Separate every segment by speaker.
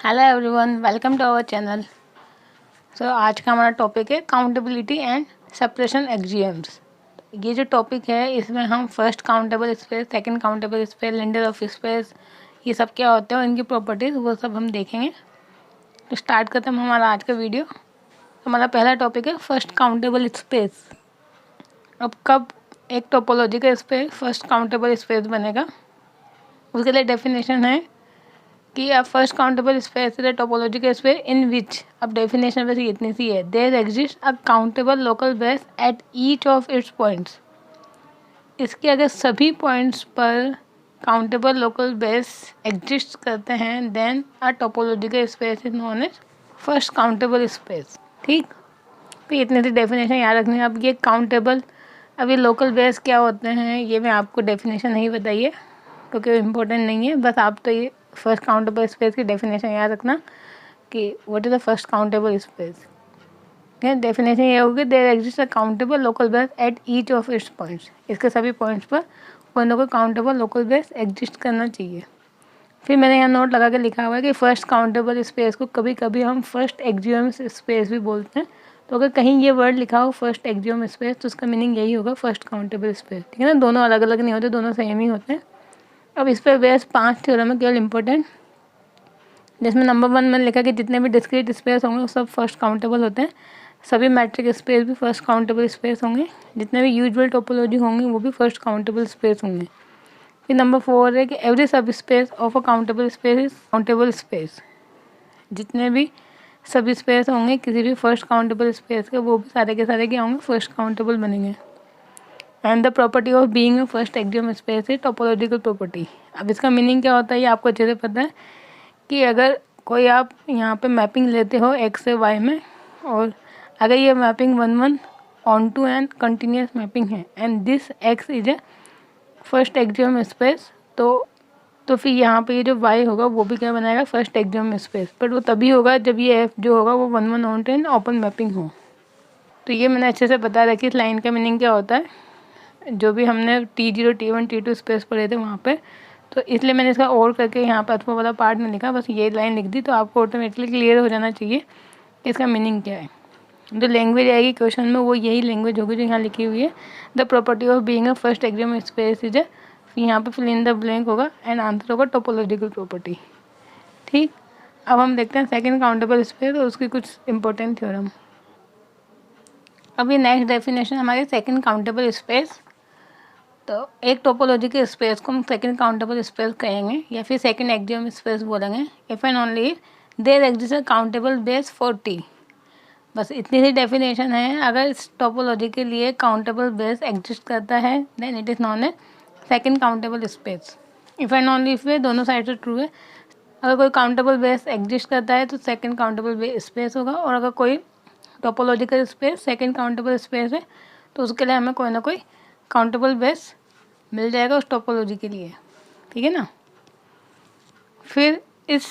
Speaker 1: Hello everyone, welcome to our channel. आज का हमारा टॉपिक है काउंटेबिलिटी एंड सेपरेशन एक्सियम्स। ये जो टॉपिक है इसमें हम first countable space, second countable space, Lindner of space, ये सब क्या होते हैं, इनकी प्रॉपर्टीज़ वो सब हम देखेंगे। तो स्टार्ट करते हैं हमारा आज का वीडियो। हमारा पहला टॉपिक है फर्स्ट काउंटेबल स्पेस। अब कब एक टोपोलॉजी का स्पेस फर्स्ट काउंटेबल स्पेस बनेगा, उसके लिए डेफिनेशन है कि अब first countable space is a topological space in which, अब डेफिनेशन वैसे इतनी सी है, there exist a countable local base at each of its points. इसके अगर सभी पॉइंट्स पर काउंटेबल लोकल बेस एग्जिस्ट करते हैं then a topological space is known as first countable space. ठीक, तो इतनी सी डेफिनेशन याद रखनी है। अब ये काउंटेबल, अब ये लोकल बेस क्या होते हैं ये मैं आपको डेफिनेशन नहीं बताइए क्योंकि इम्पोर्टेंट नहीं है, बस आप तो ये फर्स्ट काउंटेबल स्पेस की डेफिनेशन याद रखना कि what is the first countable space. Definition ये होगी, there exist a countable local base at each of its points. इसके सभी पॉइंट्स पर कोई ना कोई काउंटेबल लोकल बेस एग्जिस्ट करना चाहिए। फिर मैंने यहाँ नोट लगा के लिखा हुआ है कि फर्स्ट काउंटेबल स्पेस को कभी कभी हम फर्स्ट एक्सियम स्पेस भी बोलते हैं। तो अगर कहीं ये वर्ड लिखा हो फर्स्ट एक्सियम स्पेस तो उसका मीनिंग यही होगा फर्स्ट काउंटेबल स्पेस। ठीक है ना, दोनों अलग अलग नहीं होते, दोनों सेम ही होते हैं। अब इस पर बेस 5 थ्योरम है केवल इम्पोर्टेंट, जिसमें नंबर 1 में लिखा कि जितने भी डिस्क्रीट स्पेस होंगे वो सब फर्स्ट काउंटेबल होते हैं। सभी मैट्रिक स्पेस भी फर्स्ट काउंटेबल स्पेस होंगे। जितने भी यूजुअल टोपोलॉजी होंगे वो भी फर्स्ट काउंटेबल स्पेस होंगे। फिर नंबर 4 है कि एवरी सब space of a countable space is countable space. जितने भी सब स्पेस होंगे किसी भी फर्स्ट काउंटेबल स्पेस के वो भी सारे के सारे क्या होंगे, फर्स्ट काउंटेबल बनेंगे। And the property of being a first axiom space is topological property. अब इसका मीनिंग क्या होता है ये आपको अच्छे से पता है कि अगर कोई आप यहाँ पे मैपिंग लेते हो एक्स से वाई में, और अगर ये mapping 1 onto and continuous mapping है and this X is a first axiom space, तो फिर यहाँ पे ये जो वाई होगा वो भी क्या बनाएगा, फर्स्ट एक्सियम स्पेस। बट वो तभी होगा जब ये एफ जो होगा वो 1 onto and open mapping हो। तो ये मैंने अच्छे से बता रखी इस लाइन का मीनिंग क्या होता है, जो भी हमने T0 T1 T2 स्पेस पढ़े थे वहाँ पे। तो इसलिए मैंने इसका और करके यहाँ पर अथवा वाला पार्ट नहीं लिखा, बस ये लाइन लिख दी, तो आपको ऑटोमेटिकली क्लियर हो जाना चाहिए कि इसका मीनिंग क्या है। जो लैंग्वेज आएगी क्वेश्चन में वो यही लैंग्वेज होगी जो यहाँ लिखी हुई है, the property of being a first axiom space is, यहाँ पे फिल इन द ब्लैंक होगा एंड आंसर होगा टोपोलॉजिकल प्रॉपर्टी। ठीक, अब हम देखते हैं सेकेंड काउंटेबल स्पेस और उसकी कुछ इंपॉर्टेंट थ्योरम। अब ये नेक्स्ट डेफिनेशन हमारे सेकेंड काउंटेबल स्पेस। तो एक टोपोलॉजिकल स्पेस को हम सेकंड काउंटेबल स्पेस कहेंगे या फिर सेकंड एक्सियम स्पेस बोलेंगे if and only if there exist a countable base for T. बस इतनी सी डेफिनेशन है। अगर इस टोपोलॉजी के लिए काउंटेबल बेस एग्जिस्ट करता है then it is known a second countable space. If and only if दोनों साइड से ट्रू है। अगर कोई काउंटेबल बेस एग्जिस्ट करता है तो सेकंड काउंटेबल स्पेस होगा, और अगर कोई topological space second countable space है तो उसके लिए हमें कोई ना कोई काउंटेबल बेस मिल जाएगा उस टोपोलॉजी के लिए। ठीक है ना। फिर इस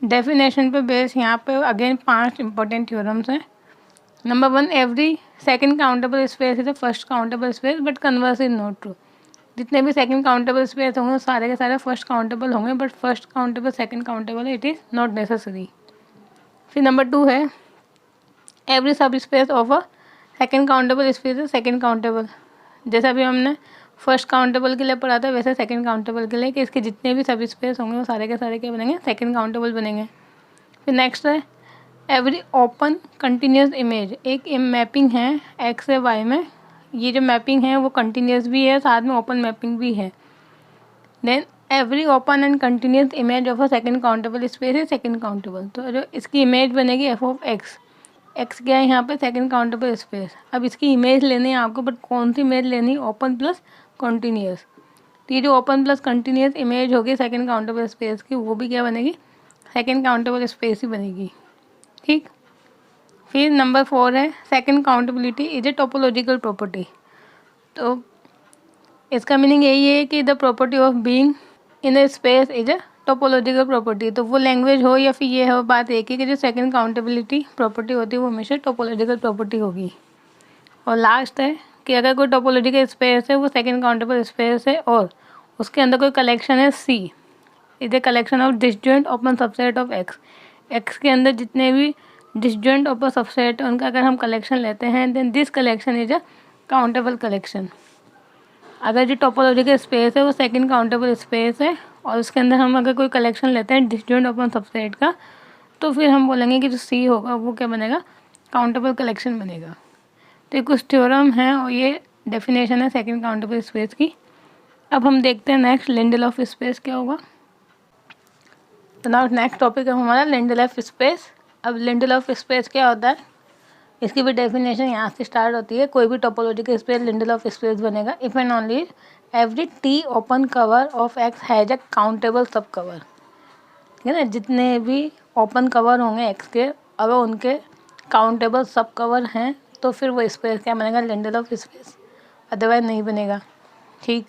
Speaker 1: डेफिनेशन पे बेस यहाँ पे अगेन 5 इंपॉर्टेंट थ्योरम्स हैं। Number 1, every second countable space is the first countable space but converse is not true. जितने भी सेकंड काउंटेबल स्पेस होंगे सारे के सारे फर्स्ट काउंटेबल होंगे, but first countable second countable it is not necessary. फिर number 2 है एवरी सब space of a second countable space is second countable. जैसा अभी हमने फर्स्ट काउंटेबल के लिए पढ़ा था वैसे सेकंड काउंटेबल के लिए कि इसके जितने भी सब स्पेस होंगे वो सारे के सारे क्या बनेंगे, सेकंड काउंटेबल बनेंगे। फिर नेक्स्ट है एवरी ओपन कंटिन्यूस इमेज। एक मैपिंग है एक्स से वाई में, ये जो मैपिंग है वो कंटिन्यूस भी है साथ में ओपन मैपिंग भी है। Then every open and continuous image of a second countable space है सेकंड काउंटेबल। तो जो इसकी इमेज बनेगी एफ ऑफ एक्स, एक्स क्या है यहाँ पे सेकंड काउंटेबल स्पेस। अब इसकी इमेज लेनी है आपको, बट कौन सी इमेज लेनी है, ओपन प्लस कंटिन्यूस। तो ये जो ओपन प्लस कंटिन्यूस इमेज होगी सेकंड काउंटेबल स्पेस की वो भी क्या बनेगी, सेकंड काउंटेबल स्पेस ही बनेगी। ठीक, फिर नंबर 4 है second accountability is a topological property. तो इसका मीनिंग यही है कि the property of being in A space is a topological property. तो वो लैंग्वेज हो या फिर ये हो, बात एक ही कि जो सेकंड काउंटेबिलिटी प्रॉपर्टी होती है वो हमेशा टोपोलॉजिकल प्रॉपर्टी होगी। और लास्ट है कि अगर कोई टोपोलॉजिकल स्पेस है वो सेकंड काउंटेबल स्पेस है और उसके अंदर कोई कलेक्शन है C is a collection of disjoint open subset of X. X के अंदर जितने भी डिसजॉइंट ऑफ अ सबसेट है उनका अगर हम कलेक्शन लेते हैं then this collection is a countable collection. अगर जो टोपोलॉजिकल स्पेस है वो सेकंड काउंटेबल स्पेस है और उसके अंदर हम अगर कोई कलेक्शन लेते हैं डिसजॉइंट ऑफ अ सबसेट का, तो फिर हम बोलेंगे कि जो सी होगा वो क्या बनेगा, काउंटेबल कलेक्शन बनेगा। तो ये कुछ थ्योरम है और ये डेफिनेशन है सेकंड काउंटेबल स्पेस की। अब हम देखते हैं नेक्स्ट लिंडल ऑफ स्पेस क्या होगा। तो नाउ नेक्स्ट टॉपिक है हमारा लिंडल ऑफ स्पेस। अब लिंडल ऑफ स्पेस क्या होता है, इसकी भी डेफिनेशन यहाँ से स्टार्ट होती है। कोई भी topological space Lindell of space बनेगा इफ एंड ओनली एवरी टी open cover of X has a countable subcover. ठीक है ना, जितने भी ओपन कवर होंगे एक्स के अगर उनके काउंटेबल सब कवर हैं तो फिर वो स्पेस क्या बनेगा, लिंडल ऑफ स्पेस, अदरवाइज नहीं बनेगा। ठीक,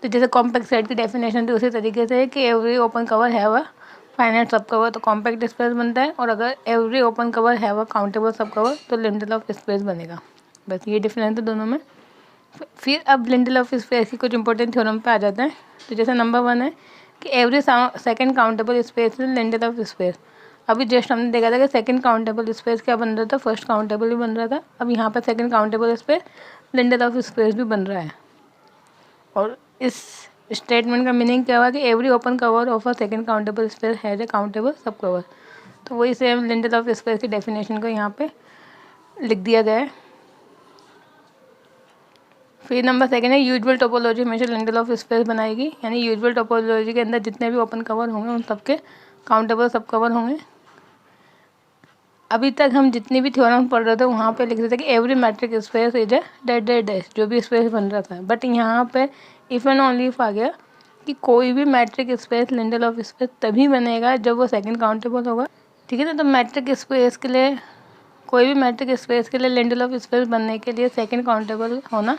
Speaker 1: तो जैसे कॉम्पैक्ट सेट की डेफिनेशन थी उसी तरीके से कि every open cover have a finite सब कवर, तो कॉम्पैक्ट स्पेस बनता है। और अगर every open cover have a countable सब कवर तो लिंडल ऑफ स्पेस बनेगा। बस ये डिफरेंस है दोनों में। फिर अब लिंडल ऑफ स्पेस की कुछ इंपॉर्टेंट थ्योरम पे आ जाते हैं। तो जैसे नंबर 1 है कि every second countable space is Lindell of space. अभी जस्ट हमने देखा था कि सेकंड काउंटेबल स्पेस क्या बन रहा था, फर्स्ट काउंटेबल भी बन रहा था। अब यहाँ पर second countable space Lindell of space भी बन रहा है। और इस स्टेटमेंट का मीनिंग क्या हुआ कि every open cover of a second countable space has a countable सब कवर। तो वही सेम लिंडल ऑफ स्पेस की डेफिनेशन को यहाँ पे लिख दिया गया है। फिर नंबर 2 है यूजुअल टोपोलॉजी हमेशा लिंडल ऑफ स्पेस बनाएगी, यानी यूजुअल टोपोलॉजी के अंदर जितने भी ओपन कवर होंगे उन सबके काउंटेबल सब कवर होंगे। अभी तक हम जितनी भी थ्योरम पढ़ रहे थे वहाँ पे लिख रहे थे कि every metric space is a date date dash, जो भी स्पेस बन रहा था। बट यहाँ पे इफ एंड ओनली इफ आ गया कि कोई भी metric space Lindell of space तभी बनेगा जब वो सेकंड काउंटेबल होगा। ठीक है ना, तो मैट्रिक स्पेस के लिए, कोई भी मैट्रिक स्पेस के लिए लिंडल ऑफ स्पेस बनने के लिए सेकंड काउंटेबल होना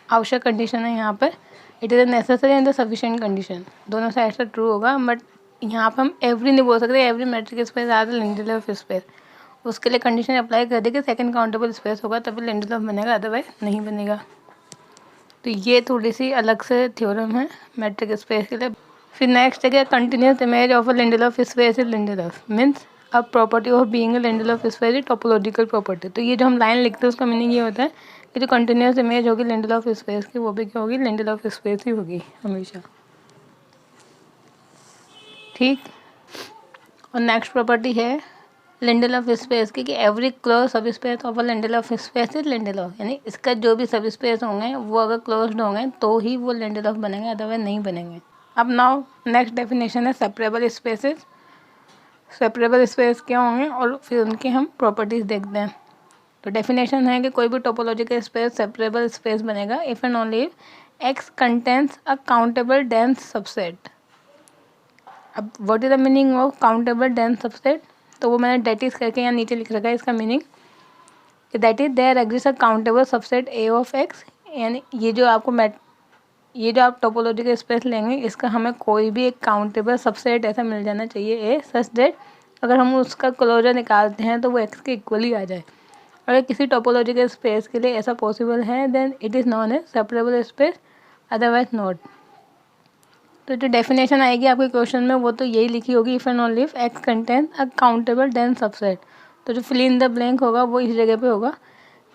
Speaker 1: आवश्यक कंडीशन है। यहाँ पे it is a necessary and the sufficient condition, दोनों साइड से ट्रू होगा। बट यहाँ पर हम एवरी नहीं बोल सकते, every metric space are the Lindell of space. उसके लिए कंडीशन अप्लाई कर दी कि सेकंड काउंटेबल स्पेस होगा तभी लिंडल ऑफ बनेगा, अदरवाइज नहीं बनेगा। तो ये थोड़ी सी अलग से थ्योरम है मैट्रिक स्पेस के लिए। फिर नेक्स्ट है continuous image of a Lindell of space is Lindell of means a property of being a Lindell of space is topological property. तो ये जो हम लाइन लिखते हैं उसका मीनिंग ये होता है कि जो कंटिन्यूस इमेज होगी लिंडल ऑफ स्पेस की वो भी क्या होगी, लिंडल ऑफ स्पेस ही होगी हमेशा। ठीक, और नेक्स्ट प्रॉपर्टी है लिंडल ऑफ स्पेस की कि एवरी क्लोज सब space of a Lindell of space is Lindell of, यानी इसका जो भी सब स्पेस होंगे वो अगर क्लोज्ड होंगे तो ही वो लिंडल ऑफ बनेंगे, अदरवाइज नहीं बनेंगे। अब नाउ नेक्स्ट डेफिनेशन है सेपरेबल स्पेसेस। सेपरेबल स्पेस क्या होंगे और फिर उनकी हम प्रॉपर्टीज देखते हैं। तो डेफिनेशन है कि कोई भी टोपोलॉजिकल स्पेस सेपरेबल स्पेस बनेगा if and only if X contains a countable dense subset. अब what is the meaning of countable dense subset, तो वो मैंने डेट इज करके यहाँ नीचे लिख रखा है। इसका meaning that is there exist a countable subset A of X, यानी ये जो आप टोपोलॉजिकल स्पेस लेंगे इसका हमें कोई भी एक काउंटेबल सबसेट ऐसा मिल जाना चाहिए ए सच दैट अगर हम उसका क्लोजर निकालते हैं तो वो एक्स के इक्वली आ जाए। अगर किसी टोपोलॉजिकल स्पेस के लिए ऐसा पॉसिबल है then it is known as separable space, otherwise not. तो जो डेफिनेशन आएगी आपके क्वेश्चन में वो तो यही लिखी होगी if and only if x contain a countable dense subset. तो जो फिल इन द ब्लैंक होगा वो इस जगह पे होगा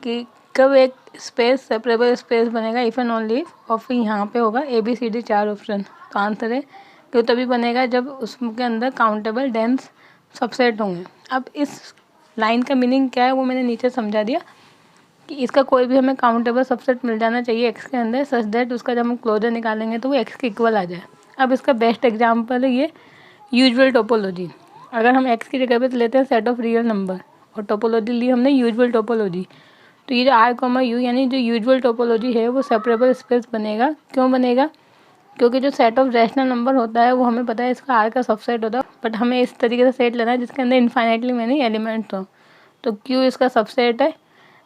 Speaker 1: कि कब एक स्पेस सेपरेबल स्पेस बनेगा इफ एंड ओनली इफ, और फिर यहाँ पे होगा ABCD 4 ऑप्शन। तो आंसर है कि तभी बनेगा जब उसके अंदर काउंटेबल डेंस सबसेट होंगे। अब इस लाइन का मीनिंग क्या है वो मैंने नीचे समझा दिया कि इसका कोई भी हमें काउंटेबल सबसेट मिल जाना चाहिए एक्स के अंदर सच दैट उसका जब हम क्लोजर निकालेंगे तो वो एक्स के इक्वल आ जाए। अब इसका बेस्ट एग्जांपल है ये यूजुअल टोपोलॉजी। अगर हम एक्स की जगह पे लेते हैं सेट ऑफ रियल नंबर और टोपोलॉजी ली हमने यूजुअल टोपोलॉजी, तो ये जो R, U यानी जो यूजुअल टोपोलॉजी है वो सेपरेबल स्पेस बनेगा। क्यों बनेगा? क्योंकि जो सेट ऑफ रैशनल नंबर होता है वो हमें पता है इसका R का सबसेट होता है, बट हमें इस तरीके से सेट लेना है जिसके अंदर इन्फाइनाइटली मैनी एलिमेंट्स हो। तो Q इसका सबसेट है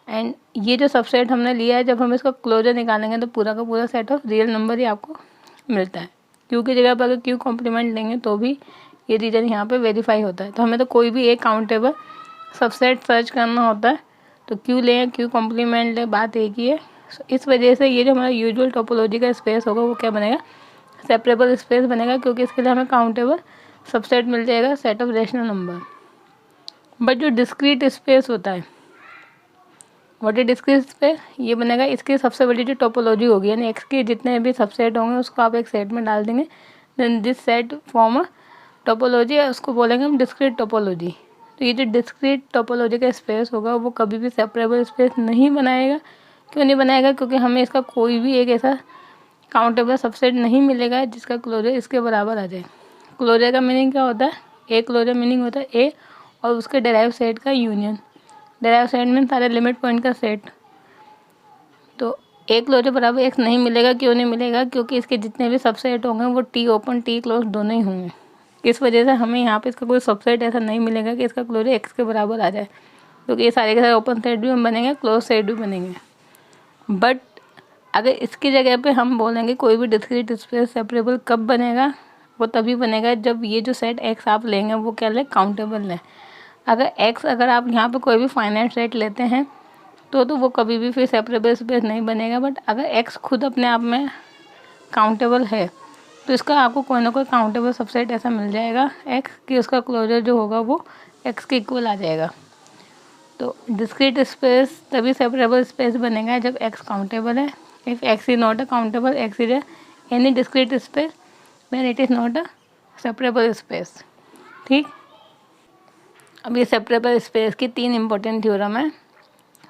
Speaker 1: एंड ये जो सबसेट हमने लिया है जब हम इसका क्लोजर निकालेंगे तो पूरा का पूरा सेट ऑफ रियल नंबर ही आपको मिलता है। Q की जगह पर अगर Q कॉम्प्लीमेंट लेंगे तो भी ये रीजन यहाँ पे वेरीफाई होता है। तो हमें तो कोई भी एक काउंटेबल सबसेट सर्च करना होता है तो Q लें Q कॉम्प्लीमेंट लें, बात एक ही है। इस वजह से ये जो हमारा यूजुअल टोपोलॉजी का स्पेस होगा वो क्या बनेगा, सेपरेबल स्पेस बनेगा, क्योंकि इसके लिए हमें काउंटेबल सबसेट मिल जाएगा set of rational number. But जो डिस्क्रीट स्पेस होता है, व्हाट इज डिस्क्रीट स्पेस, ये बनेगा इसकी सबसे बड़ी जो टोपोलॉजी होगी, यानी एक्स के जितने भी सबसेट होंगे उसको आप एक सेट में डाल देंगे, then this set form a topology, उसको बोलेंगे हम डिस्क्रीट टोपोलॉजी। तो ये जो डिस्क्रीट टोपोलॉजी का स्पेस होगा वो कभी भी सेपरेबल स्पेस नहीं बनाएगा। क्यों नहीं बनाएगा? क्योंकि हमें इसका कोई भी एक ऐसा काउंटेबल सबसेट नहीं मिलेगा जिसका क्लोजर इसके बराबर आ जाए। क्लोजर का मीनिंग क्या होता है? ए क्लोजर मीनिंग होता है ए और उसके डेराइव सेट का यूनियन। डेराइव सेट में सारे लिमिट पॉइंट का सेट। तो ए क्लोजर बराबर एक्स नहीं मिलेगा। क्यों नहीं मिलेगा? क्योंकि इसके जितने भी सबसेट होंगे वो टी ओपन टी क्लोज दोनों ही होंगे। इस वजह से हमें यहाँ पे इसका कोई सबसेट ऐसा नहीं मिलेगा कि इसका क्लोजर एक्स के बराबर आ जाए, क्योंकि ये सारे के सारे ओपन सेट भी बनेंगे, क्लोज सेट भी बनेंगे। बट अगर इसकी जगह पे हम बोलेंगे कोई भी डिस्क्रीट स्पेस सेपरेबल कब बनेगा, वो तभी बनेगा जब ये जो सेट एक्स आप लेंगे वो क्या ले, काउंटेबल लें। अगर आप यहाँ पे कोई भी फाइनाइट सेट लेते हैं तो वो कभी भी फिर सेपरेबल स्पेस नहीं बनेगा। बट अगर एक्स खुद अपने आप में काउंटेबल है तो इसका आपको कोई ना कोई काउंटेबल सबसेट ऐसा मिल जाएगा एक्स कि उसका क्लोजर जो होगा वो एक्स के इक्वल आ जाएगा। तो डिस्क्रीट स्पेस तभी सेपरेबल स्पेस बनेगा जब एक्स काउंटेबल है। If X is not a countable, X is any discrete space, then it is not a separable space. ठीक, अब ये सेपरेबल स्पेस की 3 इंपॉर्टेंट थ्योरम है।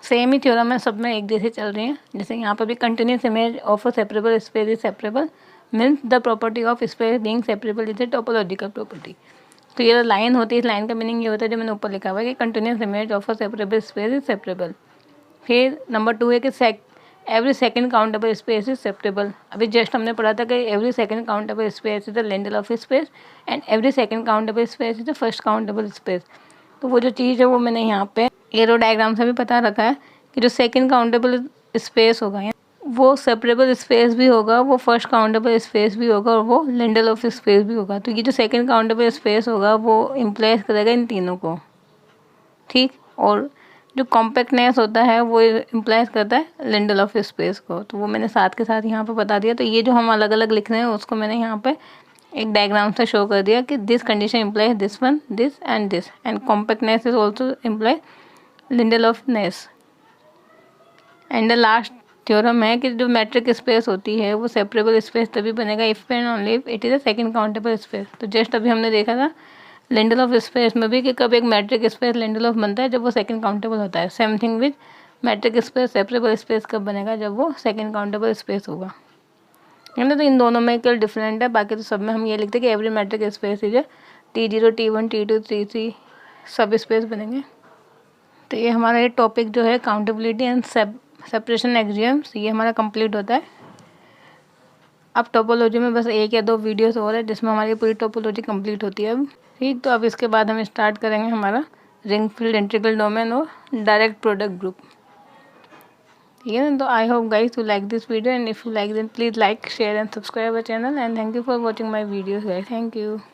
Speaker 1: सेम ही थ्योरम है, सब में एक जैसे चल रही हैं। जैसे यहाँ पर भी continuous image of a separable space is separable means the property of space being separable is a topological property. तो ये लाइन होती है, इस लाइन का मीनिंग ये होता है जो मैंने ऊपर लिखा हुआ है कि continuous image of a separable space is separable. फिर नंबर 2 है कि every second countable space is separable. अभी जस्ट हमने पढ़ा था कि every second countable space is the Lendl of space and every second countable space is the first countable space. तो वो जो चीज़ है वो मैंने यहाँ पे एरो डायग्राम से भी पता रखा है कि जो सेकंड काउंटेबल स्पेस होगा वो सेपरेबल स्पेस भी होगा, वो फर्स्ट काउंटेबल स्पेस भी होगा और वो लेंडल ऑफ स्पेस भी होगा। तो ये जो सेकंड काउंटेबल स्पेस होगा वो इम्प्लाइज करेगा इन तीनों को। ठीक, और जो कॉम्पैक्टनेस होता है वो इम्प्लाइज करता है लेंडल ऑफ स्पेस को। तो वो मैंने साथ के साथ यहाँ पे बता दिया। तो ये जो हम अलग अलग लिख रहे हैं उसको मैंने यहाँ पे एक डायग्राम से शो कर दिया कि this condition implies this one, this and compactness is also implies Lindelöfness. And the last theorem है कि जो मैट्रिक स्पेस होती है वो सेपरेबल स्पेस तभी बनेगा if and only if it is a second countable space. तो just अभी हमने देखा था लेंडल ऑफ स्पेस में भी कि कब एक मैट्रिक स्पेस लेंडल ऑफ बनता है, जब वो सेकंड काउंटेबल होता है। Same thing with matric space separable space कब बनेगा, जब वो सेकंड काउंटेबल स्पेस होगा। है ना, तो इन दोनों में केवल डिफरेंट है, बाकी तो सब में हम ये लिखते हैं कि every metric space is T0 T1 T2 T3 सब स्पेस बनेंगे। तो ये हमारा ये टॉपिक जो है काउंटेबिलिटी एंड सेपरेशन एक्सियम्स, ये हमारा कंप्लीट होता है। अब टोपोलॉजी में बस 1 या 2 वीडियोस और है जिसमें हमारी पूरी टोपोलॉजी कंप्लीट होती है अब। ठीक, तो अब इसके बाद हम स्टार्ट करेंगे हमारा रिंग फील्ड इंटीग्रल डोमेन और डायरेक्ट प्रोडक्ट ग्रुप। ठीक है ना, तो I hope guys you like this video and if you like then please like share and subscribe our channel and thank you for watching my videos guys. Thank you.